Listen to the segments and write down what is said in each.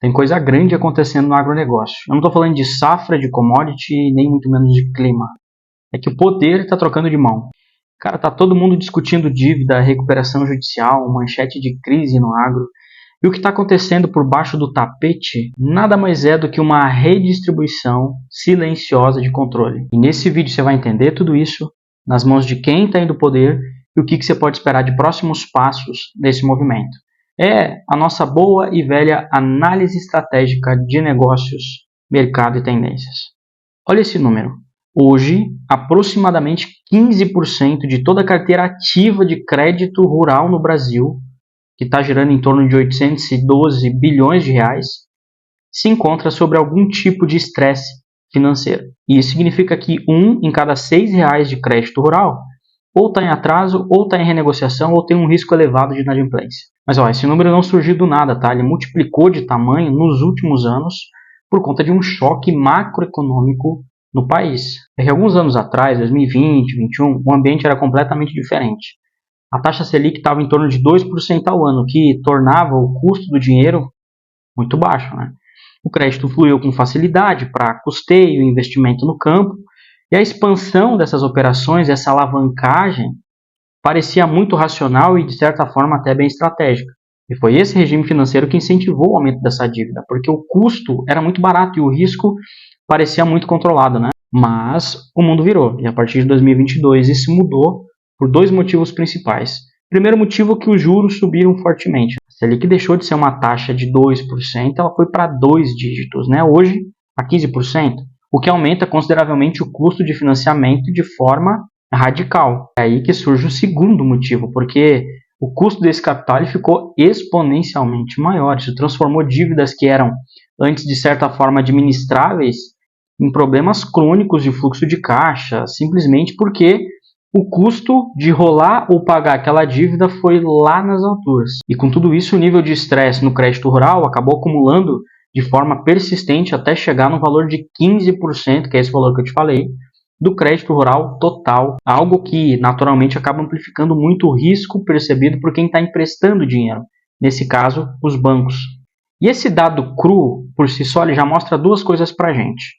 Tem coisa grande acontecendo no agronegócio. Eu não estou falando de safra, de commodity, nem muito menos de clima. É que o poder está trocando de mão. Cara, tá todo mundo discutindo dívida, recuperação judicial, manchete de crise no agro. E o que está acontecendo por baixo do tapete nada mais é do que uma redistribuição silenciosa de controle. E nesse vídeo você vai entender tudo isso, nas mãos de quem está indo poder e o que você pode esperar de próximos passos desse movimento. É a nossa boa e velha análise estratégica de negócios, mercado e tendências. Olha esse número. Hoje, aproximadamente 15% de toda a carteira ativa de crédito rural no Brasil, que está girando em torno de 812 bilhões de reais, se encontra sobre algum tipo de estresse financeiro. E isso significa que 1 em cada 6 reais de crédito rural ou está em atraso, ou está em renegociação, ou tem um risco elevado de inadimplência. Mas esse número não surgiu do nada, tá? Ele multiplicou de tamanho nos últimos anos por conta de um choque macroeconômico no país. É que alguns anos atrás, 2020, 2021, o ambiente era completamente diferente. A taxa Selic estava em torno de 2% ao ano, que tornava o custo do dinheiro muito baixo, né? O crédito fluiu com facilidade para custeio e investimento no campo, e a expansão dessas operações, essa alavancagem, parecia muito racional e, de certa forma, até bem estratégica. E foi esse regime financeiro que incentivou o aumento dessa dívida, porque o custo era muito barato e o risco parecia muito controlado, né? Mas o mundo virou, e a partir de 2022 isso mudou por dois motivos principais. Primeiro motivo, que os juros subiram fortemente. A Selic deixou de ser uma taxa de 2%, ela foi para 2 dígitos, né? Hoje a 15%, o que aumenta consideravelmente o custo de financiamento de forma radical. É aí que surge o segundo motivo, porque o custo desse capital ele ficou exponencialmente maior. Isso transformou dívidas que eram antes de certa forma administráveis em problemas crônicos de fluxo de caixa, simplesmente porque o custo de rolar ou pagar aquela dívida foi lá nas alturas. E com tudo isso, o nível de estresse no crédito rural acabou acumulando de forma persistente até chegar no valor de 15%, que é esse valor que eu te falei, do crédito rural total, algo que naturalmente acaba amplificando muito o risco percebido por quem está emprestando dinheiro, nesse caso, os bancos. E esse dado cru, por si só, ele já mostra duas coisas para a gente.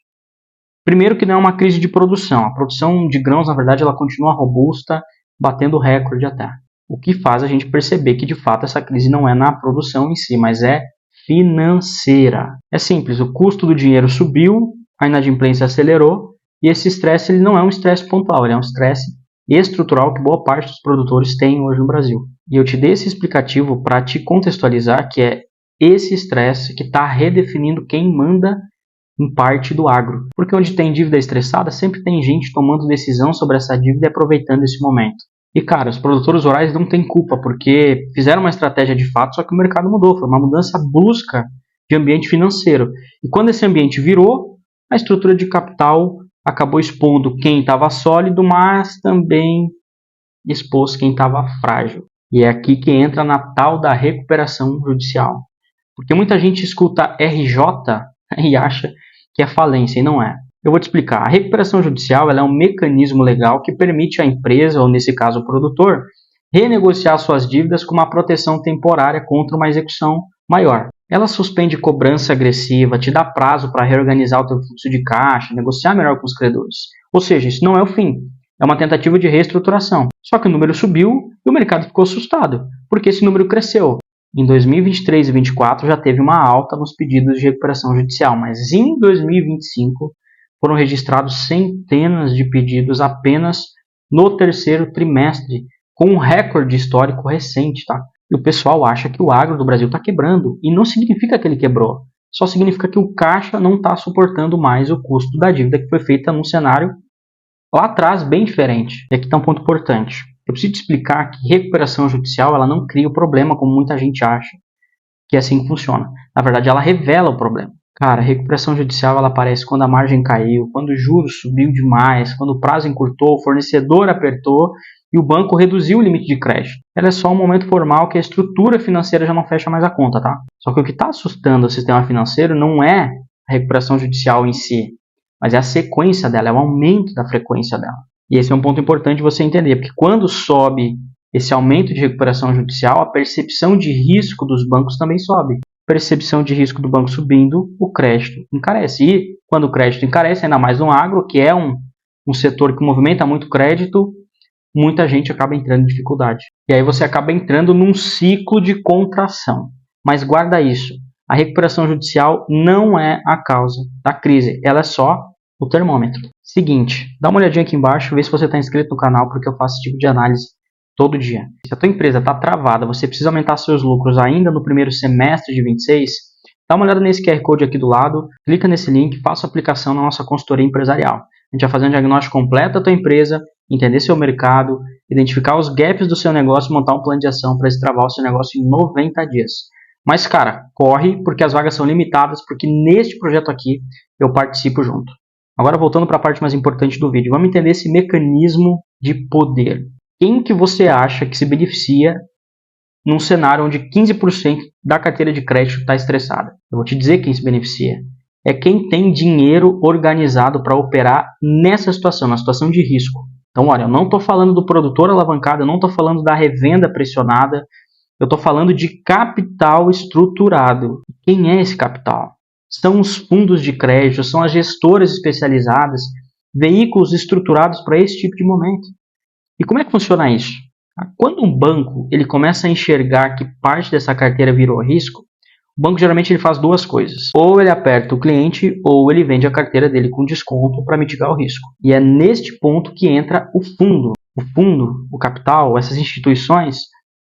Primeiro, que não é uma crise de produção. A produção de grãos, na verdade, ela continua robusta, batendo recorde até. O que faz a gente perceber que, de fato, essa crise não é na produção em si, mas é financeira. É simples, o custo do dinheiro subiu, a inadimplência acelerou, e esse estresse ele não é um estresse pontual, ele é um estresse estrutural que boa parte dos produtores tem hoje no Brasil. E eu te dei esse explicativo para te contextualizar que é esse estresse que está redefinindo quem manda em parte do agro. Porque onde tem dívida estressada, sempre tem gente tomando decisão sobre essa dívida e aproveitando esse momento. E cara, os produtores rurais não têm culpa, porque fizeram uma estratégia de fato, só que o mercado mudou, foi uma mudança brusca de ambiente financeiro. E quando esse ambiente virou, a estrutura de capital acabou expondo quem estava sólido, mas também expôs quem estava frágil. E é aqui que entra na tal da recuperação judicial. Porque muita gente escuta RJ e acha que é falência, e não é. Eu vou te explicar. A recuperação judicial ela é um mecanismo legal que permite à empresa, ou nesse caso o produtor, renegociar suas dívidas com uma proteção temporária contra uma execução maior. Ela suspende cobrança agressiva, te dá prazo para reorganizar o teu fluxo de caixa, negociar melhor com os credores. Ou seja, isso não é o fim. É uma tentativa de reestruturação. Só que o número subiu e o mercado ficou assustado, porque esse número cresceu. Em 2023 e 2024 já teve uma alta nos pedidos de recuperação judicial, mas em 2025 foram registrados centenas de pedidos apenas no terceiro trimestre, com um recorde histórico recente, tá? E o pessoal acha que o agro do Brasil está quebrando, e não significa que ele quebrou, só significa que o caixa não está suportando mais o custo da dívida que foi feita num cenário lá atrás bem diferente. E aqui está um ponto importante. Eu preciso te explicar que recuperação judicial ela não cria o problema como muita gente acha que é assim que funciona. Na verdade, ela revela o problema. Cara, a recuperação judicial ela aparece quando a margem caiu, quando o juros subiu demais, quando o prazo encurtou, o fornecedor apertou e o banco reduziu o limite de crédito. Ela é só um momento formal que a estrutura financeira já não fecha mais a conta, tá? Só que o que está assustando o sistema financeiro não é a recuperação judicial em si, mas é a sequência dela, é o aumento da frequência dela. E esse é um ponto importante você entender, porque quando sobe esse aumento de recuperação judicial, a percepção de risco dos bancos também sobe. percepção de risco do banco subindo, o crédito encarece. E quando o crédito encarece, ainda mais no agro, que é um setor que movimenta muito crédito, muita gente acaba entrando em dificuldade. E aí você acaba entrando num ciclo de contração. Mas guarda isso, a recuperação judicial não é a causa da crise, ela é só o termômetro. Seguinte, dá uma olhadinha aqui embaixo, vê se você está inscrito no canal, porque eu faço esse tipo de análise todo dia. Se a tua empresa está travada, você precisa aumentar seus lucros ainda no primeiro semestre de 26, dá uma olhada nesse QR Code aqui do lado, clica nesse link, faça a aplicação na nossa consultoria empresarial. A gente vai fazer um diagnóstico completo da tua empresa, entender seu mercado, identificar os gaps do seu negócio e montar um plano de ação para destravar o seu negócio em 90 dias. Mas, cara, corre, porque as vagas são limitadas, porque neste projeto aqui eu participo junto. Agora, voltando para a parte mais importante do vídeo, vamos entender esse mecanismo de poder. Quem que você acha que se beneficia num cenário onde 15% da carteira de crédito está estressada? Eu vou te dizer quem se beneficia. É quem tem dinheiro organizado para operar nessa situação, na situação de risco. Então, olha, eu não estou falando do produtor alavancado, eu não estou falando da revenda pressionada, eu estou falando de capital estruturado. Quem é esse capital? São os fundos de crédito, são as gestoras especializadas, veículos estruturados para esse tipo de momento. E como é que funciona isso? Quando um banco ele começa a enxergar que parte dessa carteira virou risco, o banco geralmente ele faz duas coisas. Ou ele aperta o cliente, ou ele vende a carteira dele com desconto para mitigar o risco. E é neste ponto que entra o fundo. O fundo, o capital, essas instituições,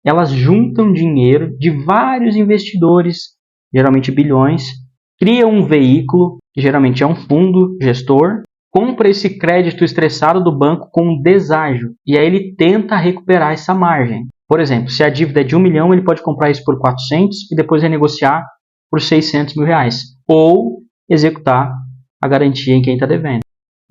elas juntam dinheiro de vários investidores, geralmente bilhões, criam um veículo, que geralmente é um fundo gestor, compra esse crédito estressado do banco com um deságio, e aí ele tenta recuperar essa margem. Por exemplo, se a dívida é de 1 milhão, ele pode comprar isso por 400 e depois renegociar por 600 mil reais. Ou executar a garantia em quem está devendo.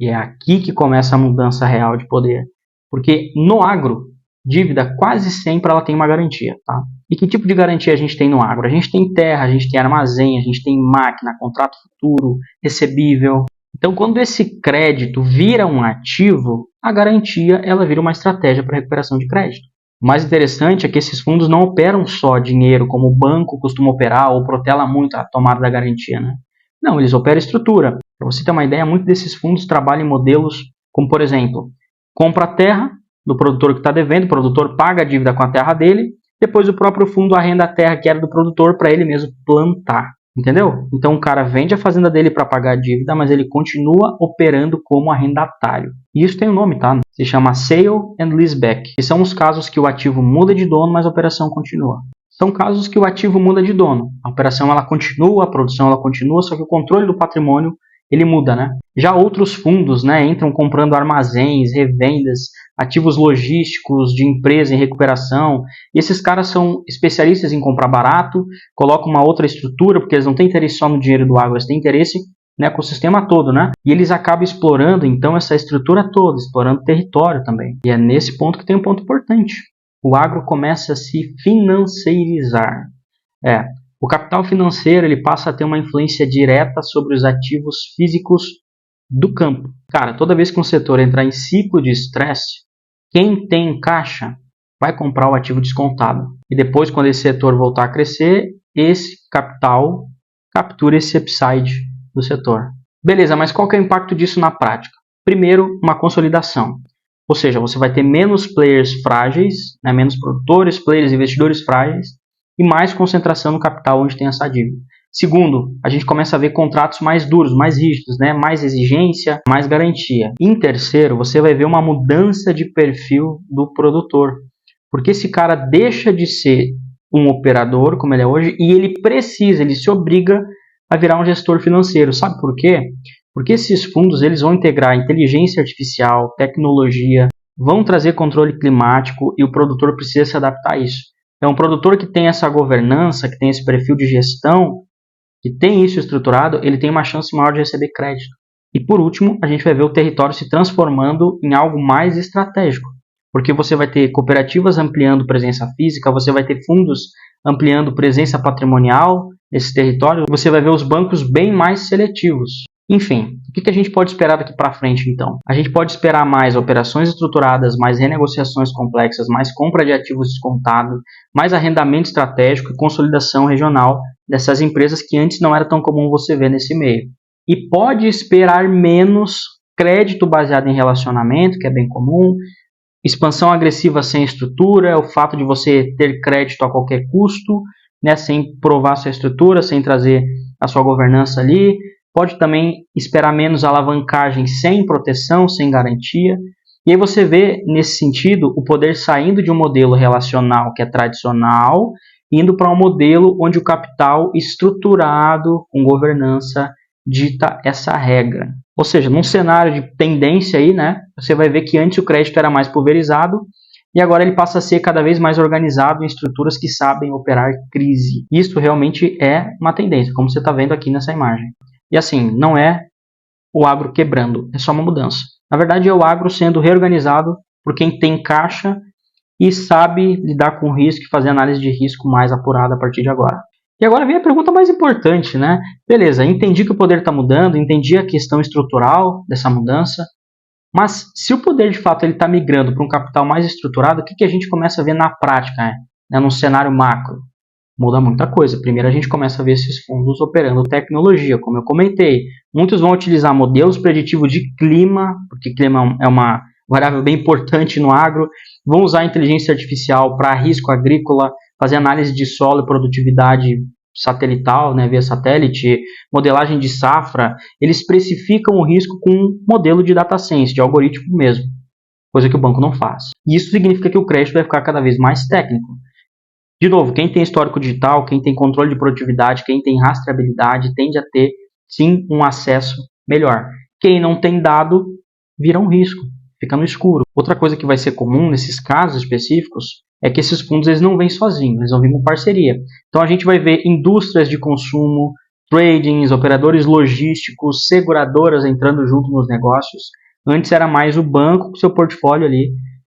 E é aqui que começa a mudança real de poder. Porque no agro, dívida quase sempre ela tem uma garantia. Tá? E que tipo de garantia a gente tem no agro? A gente tem terra, a gente tem armazém, a gente tem máquina, contrato futuro, recebível. Então, quando esse crédito vira um ativo, a garantia ela vira uma estratégia para recuperação de crédito. O mais interessante é que esses fundos não operam só dinheiro, como o banco costuma operar ou protela muito a tomada da garantia. Né? Não, eles operam estrutura. Para você ter uma ideia, muitos desses fundos trabalham em modelos como, por exemplo, compra a terra do produtor que está devendo, o produtor paga a dívida com a terra dele, depois o próprio fundo arrenda a terra que era do produtor para ele mesmo plantar. Entendeu? Então o cara vende a fazenda dele para pagar a dívida, mas ele continua operando como arrendatário. E isso tem um nome, tá? Se chama Sale and Leaseback, que são os casos que o ativo muda de dono, mas a operação continua. São casos que o ativo muda de dono. A operação ela continua, a produção ela continua, só que o controle do patrimônio ele muda, né? Já outros fundos, né, entram comprando armazéns, revendas, ativos logísticos de empresa em recuperação. E esses caras são especialistas em comprar barato, colocam uma outra estrutura, porque eles não têm interesse só no dinheiro do agro, eles têm interesse no ecossistema todo, né? E eles acabam explorando, então, essa estrutura toda, explorando o território também. E é nesse ponto que tem um ponto importante. O agro começa a se financeirizar. O capital financeiro ele passa a ter uma influência direta sobre os ativos físicos do campo. Cara, toda vez que um setor entrar em ciclo de estresse, quem tem caixa vai comprar o ativo descontado. E depois, quando esse setor voltar a crescer, esse capital captura esse upside do setor. Beleza, mas qual que é o impacto disso na prática? Primeiro, uma consolidação. Ou seja, você vai ter menos players frágeis, né, menos produtores, players, investidores frágeis, e mais concentração no capital onde tem essa dívida. Segundo, a gente começa a ver contratos mais duros, mais rígidos, né? Mais exigência, mais garantia. E em terceiro, você vai ver uma mudança de perfil do produtor. Porque esse cara deixa de ser um operador, como ele é hoje, e ele se obriga a virar um gestor financeiro. Sabe por quê? Porque esses fundos eles vão integrar inteligência artificial, tecnologia, vão trazer controle climático e o produtor precisa se adaptar a isso. Então, um produtor que tem essa governança, que tem esse perfil de gestão, que tem isso estruturado, ele tem uma chance maior de receber crédito. E por último, a gente vai ver o território se transformando em algo mais estratégico. Porque você vai ter cooperativas ampliando presença física, você vai ter fundos ampliando presença patrimonial nesse território, você vai ver os bancos bem mais seletivos. Enfim, o que a gente pode esperar daqui para frente então? A gente pode esperar mais operações estruturadas, mais renegociações complexas, mais compra de ativos descontados, mais arrendamento estratégico e consolidação regional dessas empresas que antes não era tão comum você ver nesse meio. E pode esperar menos crédito baseado em relacionamento, que é bem comum, expansão agressiva sem estrutura, o fato de você ter crédito a qualquer custo, né, sem provar sua estrutura, sem trazer a sua governança ali. Pode também esperar menos alavancagem sem proteção, sem garantia. E aí você vê, nesse sentido, o poder saindo de um modelo relacional que é tradicional, indo para um modelo onde o capital estruturado, com governança, dita essa regra. Ou seja, num cenário de tendência aí, né, você vai ver que antes o crédito era mais pulverizado e agora ele passa a ser cada vez mais organizado em estruturas que sabem operar crise. Isso realmente é uma tendência, como você está vendo aqui nessa imagem. E assim, não é o agro quebrando, é só uma mudança. Na verdade, é o agro sendo reorganizado por quem tem caixa e sabe lidar com risco e fazer análise de risco mais apurada a partir de agora. E agora vem a pergunta mais importante, né? Beleza, entendi que o poder está mudando, entendi a questão estrutural dessa mudança, mas se o poder de fato está migrando para um capital mais estruturado, o que a gente começa a ver na prática, né? Num cenário macro? Muda muita coisa. Primeiro a gente começa a ver esses fundos operando tecnologia, como eu comentei. Muitos vão utilizar modelos preditivos de clima, porque clima é uma variável bem importante no agro. Vão usar inteligência artificial para risco agrícola, fazer análise de solo e produtividade satelital, né, via satélite, modelagem de safra. Eles precificam o risco com um modelo de data science, de algoritmo mesmo, coisa que o banco não faz. E isso significa que o crédito vai ficar cada vez mais técnico. De novo, quem tem histórico digital, quem tem controle de produtividade, quem tem rastreabilidade, tende a ter, sim, um acesso melhor. Quem não tem dado, vira um risco, fica no escuro. Outra coisa que vai ser comum nesses casos específicos é que esses fundos eles não vêm sozinhos, eles vão vir com parceria. Então a gente vai ver indústrias de consumo, tradings, operadores logísticos, seguradoras entrando junto nos negócios. Antes era mais o banco com seu portfólio ali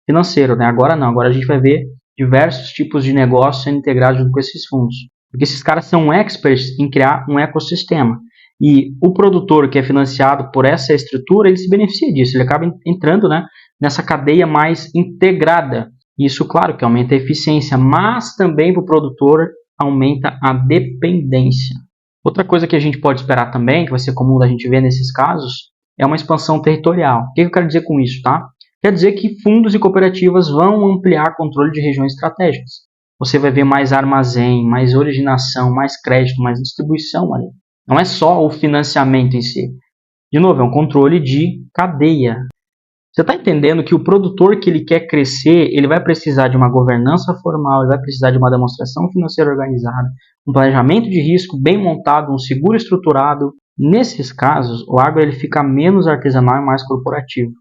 financeiro, né? Agora não, agora a gente vai ver diversos tipos de negócios sendo integrados junto com esses fundos. Porque esses caras são experts em criar um ecossistema. E o produtor que é financiado por essa estrutura, ele se beneficia disso. Ele acaba entrando, né, nessa cadeia mais integrada. Isso, claro, que aumenta a eficiência, mas também para o produtor aumenta a dependência. Outra coisa que a gente pode esperar também, que vai ser comum da gente ver nesses casos, é uma expansão territorial. O que eu quero dizer com isso, tá? Quer dizer que fundos e cooperativas vão ampliar controle de regiões estratégicas. Você vai ver mais armazém, mais originação, mais crédito, mais distribuição ali. Não é só o financiamento em si. De novo, é um controle de cadeia. Você está entendendo que o produtor que ele quer crescer, ele vai precisar de uma governança formal, ele vai precisar de uma demonstração financeira organizada, um planejamento de risco bem montado, um seguro estruturado. Nesses casos, o agro ele fica menos artesanal e mais corporativo.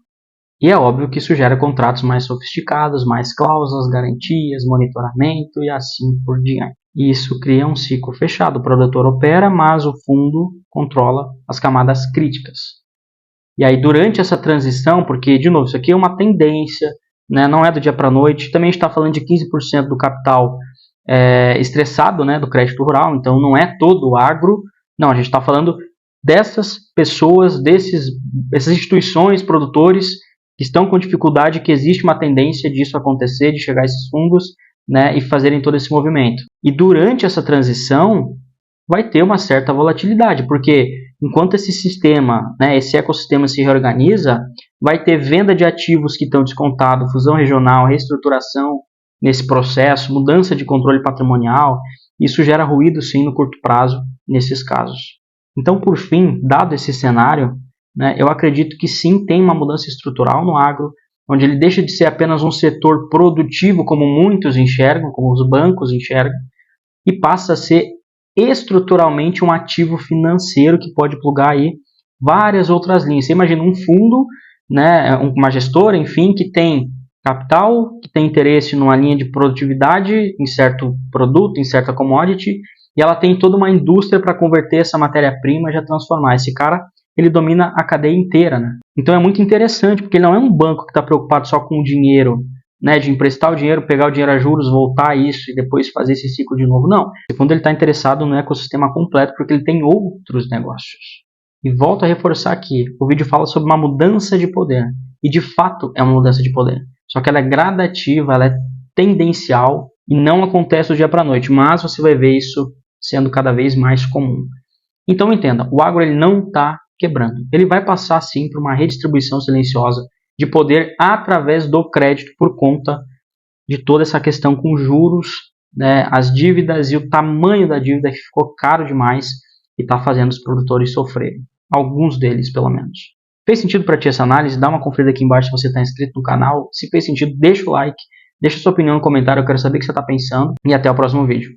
E é óbvio que isso gera contratos mais sofisticados, mais cláusulas, garantias, monitoramento e assim por diante. E isso cria um ciclo fechado. O produtor opera, mas o fundo controla as camadas críticas. E aí, durante essa transição, porque, de novo, isso aqui é uma tendência, né, não é do dia para a noite, também a gente está falando de 15% do capital estressado, né, do crédito rural, então não é todo o agro, não, a gente está falando dessas pessoas, dessas instituições, produtores, que estão com dificuldade, que existe uma tendência disso acontecer, de chegar a esses fundos, né, e fazerem todo esse movimento. E durante essa transição, vai ter uma certa volatilidade, porque enquanto esse sistema, né, esse ecossistema se reorganiza, vai ter venda de ativos que estão descontados, fusão regional, reestruturação nesse processo, mudança de controle patrimonial. Isso gera ruído, sim, no curto prazo, nesses casos. Então, por fim, dado esse cenário, né, eu acredito que sim tem uma mudança estrutural no agro, onde ele deixa de ser apenas um setor produtivo, como muitos enxergam, como os bancos enxergam, e passa a ser estruturalmente um ativo financeiro que pode plugar aí várias outras linhas. Você imagina um fundo, né, uma gestora, enfim, que tem capital, que tem interesse numa linha de produtividade em certo produto, em certa commodity, e ela tem toda uma indústria para converter essa matéria-prima e já transformar. Esse cara, ele domina a cadeia inteira, né? Então é muito interessante, porque ele não é um banco que está preocupado só com o dinheiro, né, de emprestar o dinheiro, pegar o dinheiro a juros, voltar isso e depois fazer esse ciclo de novo. Não. Quando ele está interessado no ecossistema completo, porque ele tem outros negócios. E volto a reforçar aqui, o vídeo fala sobre uma mudança de poder. E de fato é uma mudança de poder. Só que ela é gradativa, ela é tendencial e não acontece do dia para a noite. Mas você vai ver isso sendo cada vez mais comum. Então entenda, o agro ele não está quebrando. Ele vai passar sim por uma redistribuição silenciosa de poder através do crédito por conta de toda essa questão com juros, né, as dívidas e o tamanho da dívida que ficou caro demais e está fazendo os produtores sofrerem. Alguns deles, pelo menos. Fez sentido para ti essa análise? Dá uma conferida aqui embaixo se você está inscrito no canal. Se fez sentido, deixa o like, deixa sua opinião no comentário, eu quero saber o que você está pensando. E até o próximo vídeo.